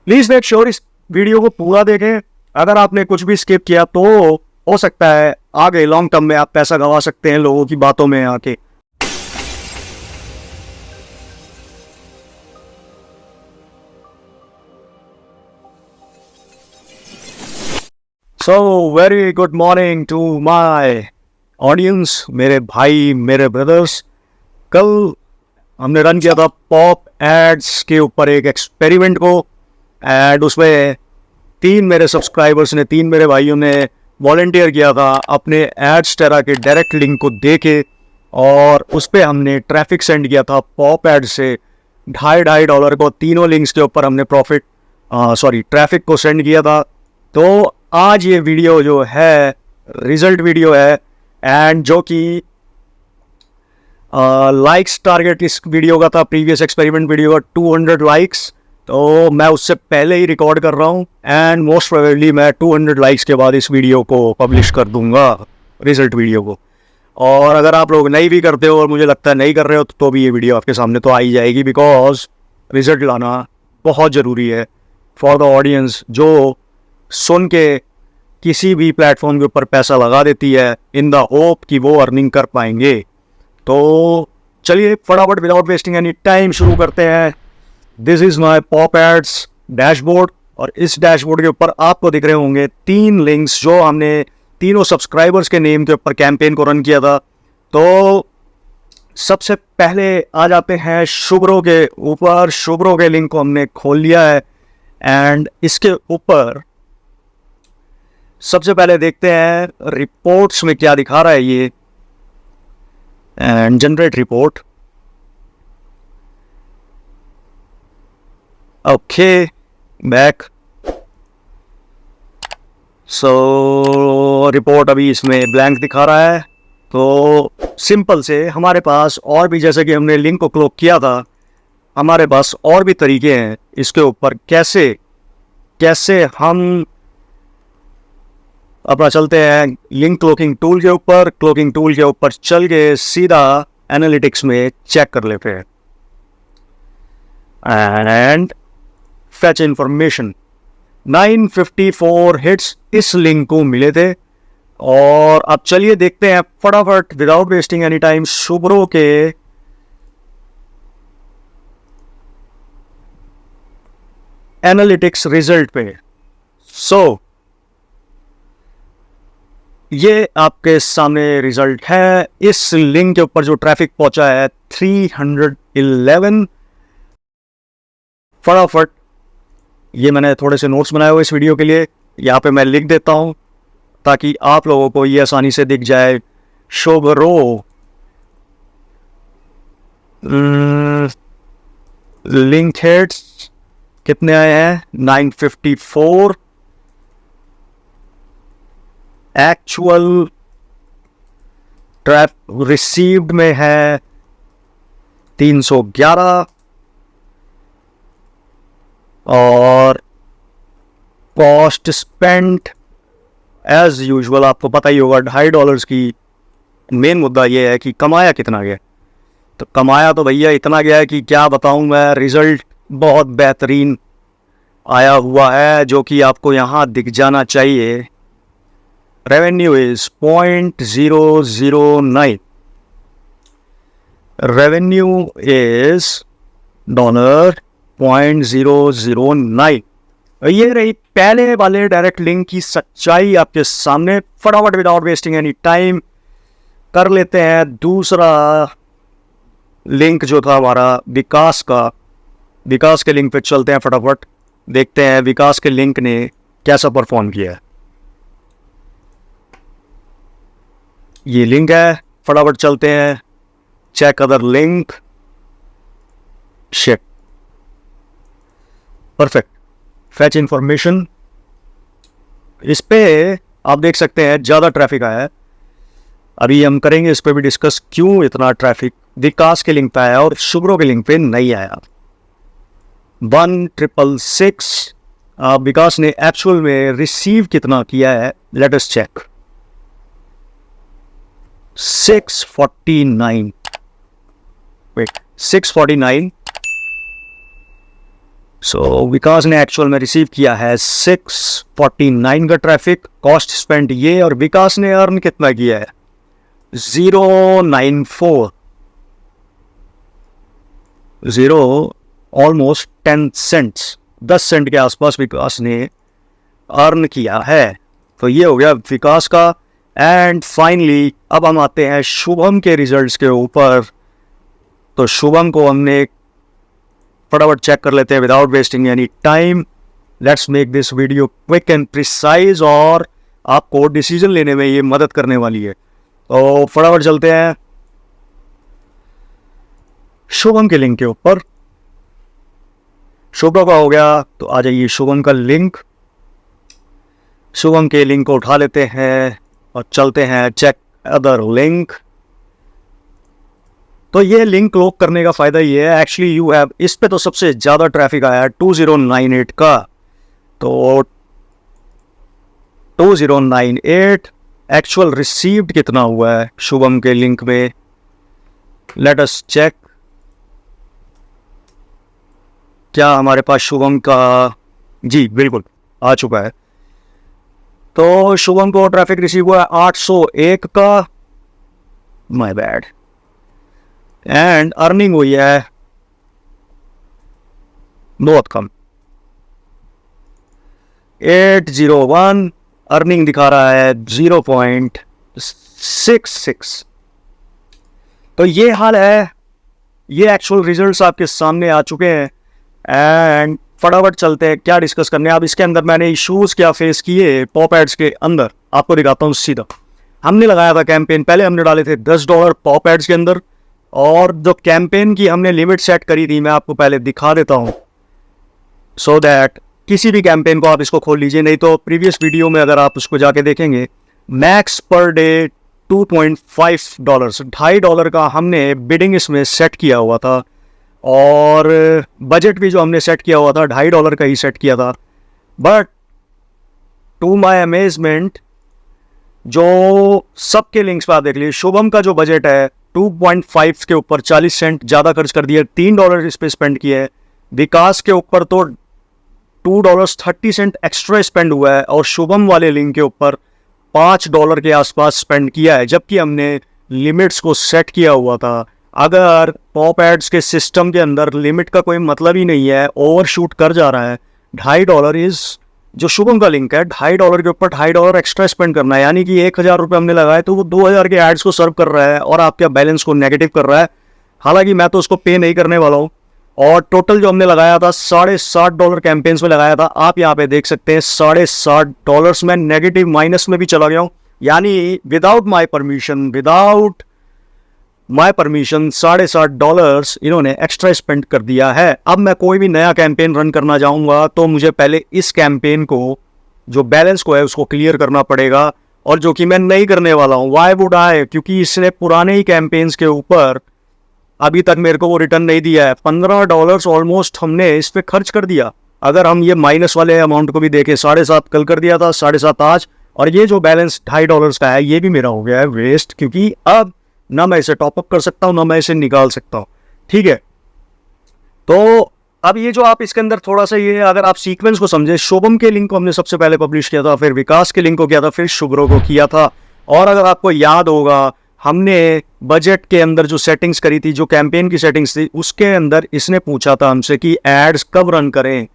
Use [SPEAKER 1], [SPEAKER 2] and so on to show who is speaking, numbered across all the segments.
[SPEAKER 1] Please make sure इस video को पूरा देखें। अगर आपने कुछ भी स्किप किया तो हो सकता है आगे लॉन्ग टर्म में आप पैसा गंवा सकते हैं लोगों की बातों में आके। So very good morning to my audience, मेरे भाई, मेरे ब्रदर्स। कल हमने रन किया था पॉप एड्स के ऊपर एक एक्सपेरिमेंट को, एंड उसमें 3 मेरे सब्सक्राइबर्स ने, 3 मेरे भाइयों ने वॉलंटियर किया था अपने ADSTERRA के डायरेक्ट लिंक को देके, और उस पर हमने ट्रैफिक सेंड किया था पॉप एड से $2.5 को। तीनों लिंक्स के ऊपर हमने ट्रैफिक को सेंड किया था। तो आज ये वीडियो जो है रिजल्ट वीडियो है, एंड जो कि लाइक्स टारगेट इस वीडियो का था, प्रीवियस एक्सपेरिमेंट वीडियो का 200 लाइक्स। तो मैं उससे पहले ही रिकॉर्ड कर रहा हूँ, एंड मोस्ट प्रोबेबली मैं 200 लाइक्स के बाद इस वीडियो को पब्लिश कर दूंगा, रिजल्ट वीडियो को। और अगर आप लोग नहीं भी करते हो और मुझे लगता है नहीं कर रहे हो तो भी ये वीडियो आपके सामने तो आ ही जाएगी, बिकॉज रिजल्ट लाना बहुत ज़रूरी है फॉर द ऑडियंस जो सुन के किसी भी प्लेटफॉर्म के ऊपर पैसा लगा देती है इन द होप कि वो अर्निंग कर पाएंगे। तो चलिए फटाफट विदाउट वेस्टिंग एनी टाइम शुरू करते हैं। This is my pop ads dashboard, और इस डैशबोर्ड के ऊपर आपको दिख रहे होंगे 3 लिंक्स जो हमने तीनों सब्सक्राइबर्स के नेम के ऊपर कैंपेन को रन किया था। तो सबसे पहले आ जाते हैं शुभ्रो के ऊपर। शुभ्रो के लिंक को हमने खोल लिया है, एंड इसके ऊपर सबसे पहले देखते हैं रिपोर्ट्स में क्या दिखा रहा है ये, and generate report. Okay, back. So report अभी इसमें ब्लैंक दिखा रहा है। तो सिंपल से हमारे पास और भी, जैसे कि हमने लिंक को क्लिक किया था, हमारे पास और भी तरीके हैं इसके ऊपर कैसे हम अपना चलते हैं लिंक क्लोकिंग टूल के ऊपर। क्लोकिंग टूल के ऊपर चल के सीधा एनालिटिक्स में चेक कर लेते हैं, एंड फेच इंफॉर्मेशन। 954 हिट्स इस लिंक को मिले थे। और अब चलिए देखते हैं फटाफट विदाउट वेस्टिंग एनी टाइम शुभ्रो के एनालिटिक्स रिजल्ट पे। सो ये आपके सामने रिजल्ट है। इस लिंक के ऊपर जो ट्रैफिक पहुंचा है 311। फटाफट, ये मैंने थोड़े से नोट्स बनाए हुए इस वीडियो के लिए, यहाँ पे मैं लिख देता हूँ ताकि आप लोगों को ये आसानी से दिख जाए। शुभ्रो लिंक हेड्स कितने आए हैं? 954। एक्चुअल ट्रैप रिसीव्ड में है 311, और कॉस्ट स्पेंट एज यूजुअल आपको पता ही होगा $2.5 की। मेन मुद्दा ये है कि कमाया कितना गया। तो कमाया तो भैया इतना गया है कि क्या बताऊं मैं। रिजल्ट बहुत बेहतरीन आया हुआ है जो कि आपको यहाँ दिख जाना चाहिए। Revenue is 0.009। Revenue is $0.009। ये रही पहले वाले डायरेक्ट लिंक की सच्चाई आपके सामने। फटाफट विदाउट वेस्टिंग एनी टाइम कर लेते हैं दूसरा लिंक जो था हमारा विकास का। विकास के लिंक पे चलते हैं, फटाफट देखते हैं विकास के लिंक ने कैसा परफॉर्म किया है। ये लिंक है, फटाफट चलते हैं check other link. Shit, perfect. Fetch information, इस पे आप देख सकते हैं ज़्यादा ट्रैफिक आया है। अभी हम करेंगे इस पे भी डिस्कस क्यों इतना ट्रैफिक विकास के लिंक पे आया और शुभ्रो के लिंक पे नहीं आया। 1666 विकास ने एक्चुअल में रिसीव कितना किया है, लेट अस चेक। 649, वेट 649 सो विकास ने एक्चुअल में रिसीव किया है 649 का ट्रैफिक, कॉस्ट स्पेंड ये, और विकास ने अर्न कितना किया है 094 ऑलमोस्ट 10 सेंट्स, 10 सेंट के आसपास विकास ने अर्न किया है। तो ये हो गया विकास का। एंड फाइनली अब हम आते हैं शुभम के रिजल्ट्स के ऊपर। तो शुभम को हमने फटाफट चेक कर लेते हैं without wasting any time. Let's make this video quick and precise, और आपको डिसीजन लेने में ये मदद करने वाली है। तो फटाफट चलते हैं शुभम के लिंक के ऊपर। शुभम का हो गया, तो आ जाइए शुभम का लिंक। शुभम के लिंक को उठा लेते हैं और चलते हैं चेक अदर लिंक। तो ये लिंक क्लिक करने का फायदा ये है, एक्चुअली यू हैव, इस पे तो सबसे ज्यादा ट्रैफिक आया है 2098 का। तो 2098 एक्चुअल रिसीव्ड कितना हुआ है शुभम के लिंक में, लेट अस चेक। क्या हमारे पास शुभम का, जी बिल्कुल आ चुका है। तो शुभम को ट्रैफिक रिसीव हुआ है 801 का, माय बैड। एंड अर्निंग हुई है बहुत कम, 801, अर्निंग दिखा रहा है 0.66। तो ये हाल है, ये एक्चुअल रिजल्ट्स आपके सामने आ चुके हैं। एंड फटाफट चलते हैं क्या डिस्कस करने। अब इसके अंदर मैंने इश्यूज क्या फेस किए पॉपएड्स के अंदर, आपको दिखाता हूँ सीधा। हमने लगाया था कैंपेन, पहले हमने डाले थे $10 पॉपएड्स के अंदर, और जो कैंपेन की हमने लिमिट सेट करी थी मैं आपको पहले दिखा देता हूँ, सो दैट किसी भी कैंपेन को आप इसको खोल लीजिए, नहीं तो प्रीवियस वीडियो में अगर आप उसको जाके देखेंगे, मैक्स पर डे $2.5, $2.5 का हमने बिडिंग इसमें सेट किया हुआ था, और बजट भी जो हमने सेट किया हुआ था $2.5 का ही सेट किया था। बट टू माई अमेजमेंट, जो सबके लिंक्स पर आप देख लीजिए, शुभम का जो बजट है 2.5 के ऊपर 40 सेंट ज़्यादा खर्च कर दिया, $3 इस पर स्पेंड किया है। विकास के ऊपर तो $2.30 एक्स्ट्रा स्पेंड हुआ है, और शुभम वाले लिंक के ऊपर $5 के आसपास स्पेंड किया है, जबकि हमने लिमिट्स को सेट किया हुआ था। अगर पॉप एड्स के सिस्टम के अंदर लिमिट का कोई मतलब ही नहीं है, ओवरशूट कर जा रहा है, $2.5 इज जो शुभम का लिंक है, $2.5 के ऊपर $2.5 एक्स्ट्रा स्पेंड करना है, यानी कि 1,000 रुपये हमने लगाए तो वो 2,000 के एड्स को सर्व कर रहा है और आपके बैलेंस को नेगेटिव कर रहा है। हालांकि मैं तो उसको पे नहीं करने वाला हूँ। और टोटल जो हमने लगाया था $60 कैंपेन्स में लगाया था, आप यहाँ पे देख सकते हैं $60 में नेगेटिव माइनस में भी चला गया हूँ, यानी विदाउट माई परमिशन $60 इन्होंने एक्स्ट्रा स्पेंड कर दिया है। अब मैं कोई भी नया कैंपेन रन करना चाहूँगा तो मुझे पहले इस कैंपेन को, जो बैलेंस को है, उसको क्लियर करना पड़ेगा, और जो कि मैं नहीं करने वाला हूँ। Why would I? क्योंकि इसने पुराने ही कैंपेन्स के ऊपर अभी तक मेरे को वो रिटर्न नहीं दिया है। $15 ऑलमोस्ट हमने इस पर खर्च कर दिया। अगर हम ये माइनस वाले अमाउंट को भी देखें, 7.5 कल कर दिया था, 7.5 आज, और ये जो बैलेंस $2.5 का है ये भी मेरा हो गया है वेस्ट, क्योंकि अब ना मैं इसे टॉपअप कर सकता हूँ ना मैं इसे निकाल सकता हूँ। ठीक है, तो अब ये जो आप इसके अंदर थोड़ा सा ये, अगर आप सीक्वेंस को समझे, शुभम के लिंक को हमने सबसे पहले पब्लिश किया था, फिर विकास के लिंक को किया था, फिर शुभ्रो को किया था। और अगर आपको याद होगा, हमने बजट के अंदर जो सेटिंग्स करी थी, जो कैंपेन की सेटिंग्स थी, उसके अंदर इसने पूछा था हमसे कि एड्स कब रन करें।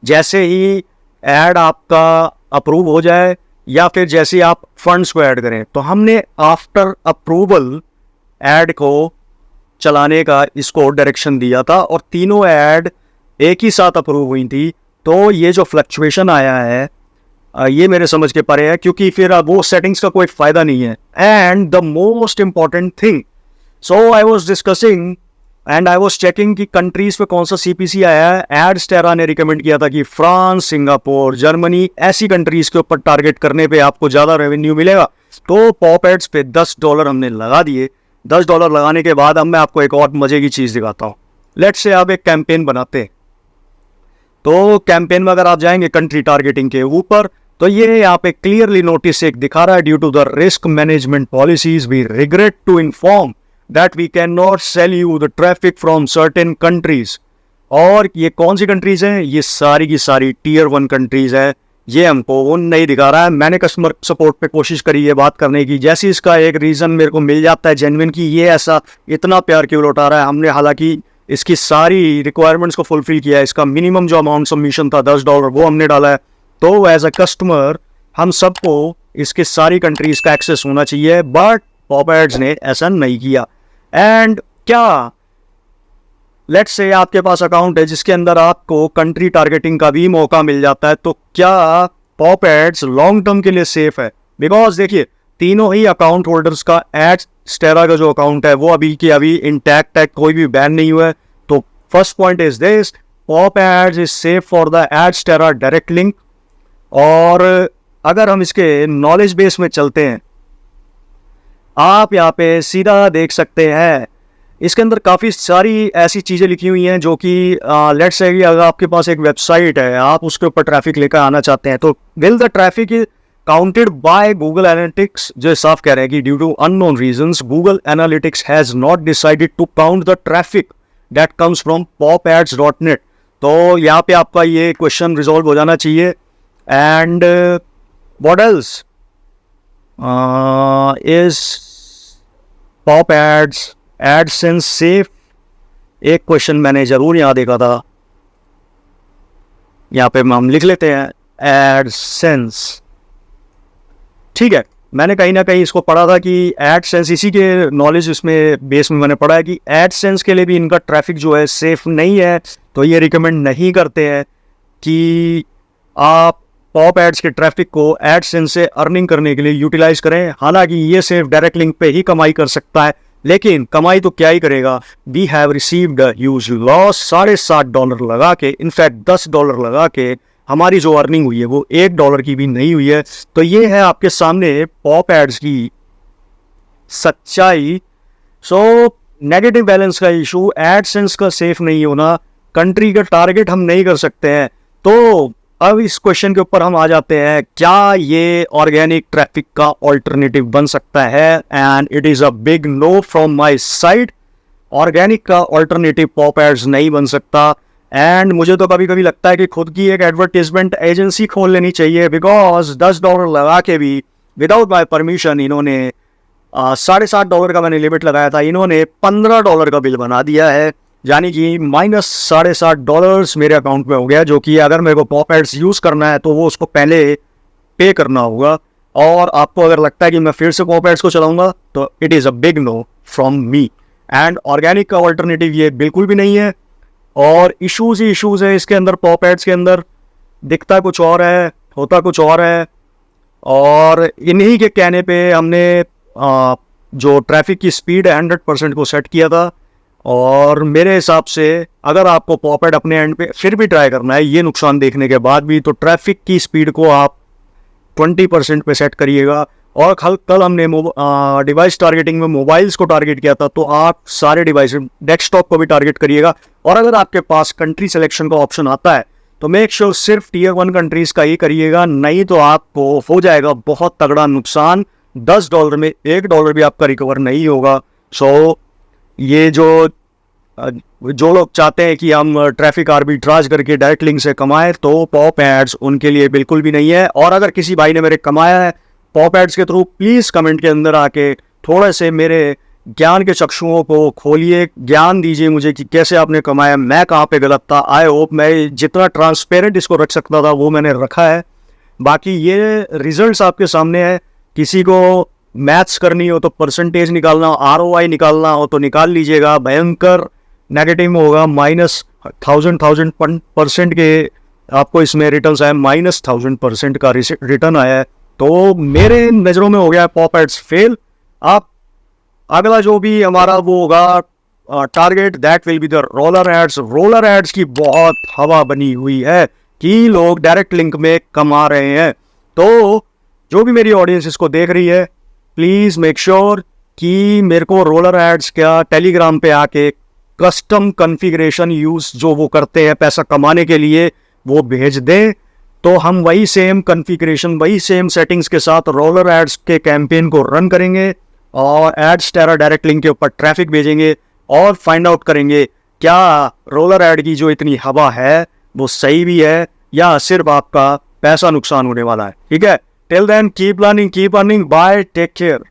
[SPEAKER 1] जैसे ही एड आपका अप्रूव हो जाए या फिर जैसे ही आप फंड्स को ऐड करें, तो हमने आफ्टर अप्रूवल एड को चलाने का इसको डायरेक्शन दिया था, और तीनों ऐड एक ही साथ अप्रूव हुई थी। तो ये जो फ्लक्चुएशन आया है ये मेरे समझ के परे है, क्योंकि फिर अब वो सेटिंग्स का कोई फायदा नहीं है। And the most important thing, so I was discussing and I was checking कि कंट्रीज पे कौन सा सीपीसी आया है। एडस्टेरा ने रिकमेंड किया था कि फ्रांस, सिंगापुर, जर्मनी, ऐसी कंट्रीज के ऊपर टारगेट करने पे आपको ज़्यादा रेवेन्यू मिलेगा। तो पॉप एड्स पे $10 हमने लगा दिए। $10 लगाने के बाद अब मैं आपको एक और मजे की चीज़ दिखाता हूँ। लेट्स से आप एक कैंपेन बनाते हैं, तो कैंपेन में अगर आप जाएंगे कंट्री टारगेटिंग के ऊपर, तो ये यहाँ पे क्लियरली नोटिस एक दिखा रहा है, due to the risk management policies we regret to inform that we can not sell you the traffic from certain countries. और ये कौन सी कंट्रीज हैं? ये सारी की सारी टीयर 1 कंट्रीज है। ये हमको वो नहीं दिखा रहा है। मैंने कस्टमर सपोर्ट पे कोशिश करी है बात करने की, जैसे इसका एक रीज़न मेरे को मिल जाता है जेन्युइन कि ये ऐसा इतना प्यार क्यों लौटा रहा है। हमने हालांकि इसकी सारी रिक्वायरमेंट्स को फुलफिल किया है। इसका मिनिमम जो अमाउंट सबमिशन था $10 वो हमने डाला है। तो एज अ कस्टमर हम सबको इसके सारी कंट्रीज का एक्सेस होना चाहिए, बट पॉपैड्स ने ऐसा नहीं किया। एंड क्या लेट्स से आपके पास अकाउंट है जिसके अंदर आपको कंट्री टारगेटिंग का भी मौका मिल जाता है, तो क्या पॉपैड्स लॉन्ग टर्म के लिए सेफ है? बिकॉज देखिए, तीनों ही अकाउंट होल्डर्स का एडस्टेरा का जो अकाउंट है वो अभी के अभी इंटैक्ट है, कोई भी बैन नहीं हुआ है। तो first point is this, PopAds is safe for the Adsterra direct link. और अगर हम इसके नॉलेज बेस में चलते हैं, आप यहाँ पे सीधा देख सकते हैं इसके अंदर काफ़ी सारी ऐसी चीज़ें लिखी हुई हैं जो कि लेट्स से अगर आपके पास एक वेबसाइट है, आप उसके ऊपर ट्रैफिक लेकर आना चाहते हैं, तो will the traffic is counted by Google Analytics. जो साफ कह रहे हैं कि due to unknown reasons Google Analytics has not decided to count the traffic that comes from popads.net। तो यहाँ पे आपका ये क्वेश्चन रिजॉल्व हो जाना चाहिए। And what else is PopAds AdSense safe? एक क्वेश्चन मैंने जरूर यहाँ देखा था, यहाँ पे हम लिख लेते हैं एडसेंस। ठीक है, मैंने कहीं ना कहीं इसको पढ़ा था कि एडसेंस, इसी के नॉलेज इसमें बेस में मैंने पढ़ा है कि एडसेंस के लिए भी इनका ट्रैफिक जो है सेफ नहीं है। तो ये रिकमेंड नहीं करते हैं कि आप पॉप एड्स के ट्रैफिक को एडसेंस से अर्निंग करने के लिए यूटिलाइज करें। हालांकि ये सिर्फ डायरेक्ट लिंक पे ही कमाई कर सकता है, लेकिन कमाई तो क्या ही करेगा। We have received huge loss. $7.5 लगा के, इनफैक्ट $10 लगा के हमारी जो अर्निंग हुई है वो $1 की भी नहीं हुई है। तो ये है आपके सामने पॉप एड्स की सच्चाई। सो नेगेटिव बैलेंस का इशू, एडसेंस का सेफ नहीं होना, कंट्री का टारगेट हम नहीं कर सकते हैं। तो अब इस क्वेश्चन के ऊपर हम आ जाते हैं, क्या ये ऑर्गेनिक ट्रैफिक का ऑल्टरनेटिव बन सकता है? And it is a big know from my side. Organic का ऑल्टरनेटिव पॉप एड्स नहीं बन सकता। एंड मुझे तो कभी कभी लगता है कि खुद की एक एडवर्टीजमेंट एजेंसी खोल लेनी चाहिए, बिकॉज $10 लगा के भी विदाउट माई परमिशन इन्होंने $7.5 का मैंने लिमिट लगाया था, इन्होंने $15 का बिल बना दिया है। यानी कि माइनस $7.5 मेरे अकाउंट में हो गया, जो कि अगर मेरे को पॉप एड्स यूज़ करना है तो वो उसको पहले पे करना होगा। और आपको अगर लगता है कि मैं फिर से पॉप एड्स को चलाऊंगा तो it is a big know from me. And organic का ऑल्टरनेटिव ये बिल्कुल भी नहीं है। और इश्यूज़ ही इश्यूज़ है इसके अंदर। पॉप एड्स के अंदर दिखता कुछ और है, होता कुछ और है। और इन्हीं के कहने पे हमने जो ट्रैफिक की स्पीड है 100% को सेट किया था। और मेरे हिसाब से अगर आपको पॉप एड अपने एंड पे फिर भी ट्राई करना है ये नुकसान देखने के बाद भी, तो ट्रैफिक की स्पीड को आप 20% पे सेट करिएगा। और कल हमने डिवाइस टारगेटिंग में मोबाइल्स को टारगेट किया था, तो आप सारे डिवाइस डेस्कटॉप को भी टारगेट करिएगा। और अगर आपके पास कंट्री सिलेक्शन का ऑप्शन आता है तो मेक श्योर सिर्फ टीयर 1 कंट्रीज का ही करिएगा, नहीं तो आपको हो जाएगा बहुत तगड़ा नुकसान। $10 में $1 भी आपका रिकवर नहीं होगा। सो ये जो लोग चाहते हैं कि हम ट्रैफिक आर्बिट्राज करके डायरेक्ट लिंक से कमाएं, तो पॉप एड्स उनके लिए बिल्कुल भी नहीं है। और अगर किसी भाई ने मेरे कमाया है पॉप एड्स के थ्रू, प्लीज़ कमेंट के अंदर आके थोड़े से मेरे ज्ञान के चक्षुओं को खोलिए, ज्ञान दीजिए मुझे कि कैसे आपने कमाया, मैं कहाँ पे गलत था। आई होप मैं जितना ट्रांसपेरेंट इसको रख सकता था वो मैंने रखा है। बाकी ये रिजल्ट्स आपके सामने है। किसी को मैथ्स करनी हो तो परसेंटेज निकालना, ROI निकालना हो तो निकाल लीजिएगा। भयंकर नेगेटिव में होगा, -1000% के आपको इसमें रिटर्न्स आए, -1000% का रिटर्न आया है। तो मेरे नज़रों में हो गया पॉप एड्स फेल। आप अगला जो भी हमारा वो होगा target, that will be the roller ads. Roller ads की बहुत हवा बनी हुई है कि लोग डायरेक्ट लिंक में कमा रहे हैं। तो जो भी मेरी ऑडियंस इसको देख रही है, प्लीज़ मेक श्योर कि मेरे को रोलर एड्स क्या टेलीग्राम पे आके कस्टम कॉन्फ़िगरेशन यूज़ जो वो करते हैं पैसा कमाने के लिए वो भेज दें, तो हम वही सेम कॉन्फ़िगरेशन, वही सेम सेटिंग्स के साथ रोलर एड्स के कैंपेन को रन करेंगे और एडस्टेरा डायरेक्ट लिंक के ऊपर ट्रैफिक भेजेंगे और फाइंड आउट करेंगे क्या रोलर ऐड की जो इतनी हवा है वो सही भी है या सिर्फ आपका पैसा नुकसान होने वाला है। ठीक है, till then keep learning, keep earning, bye, take care.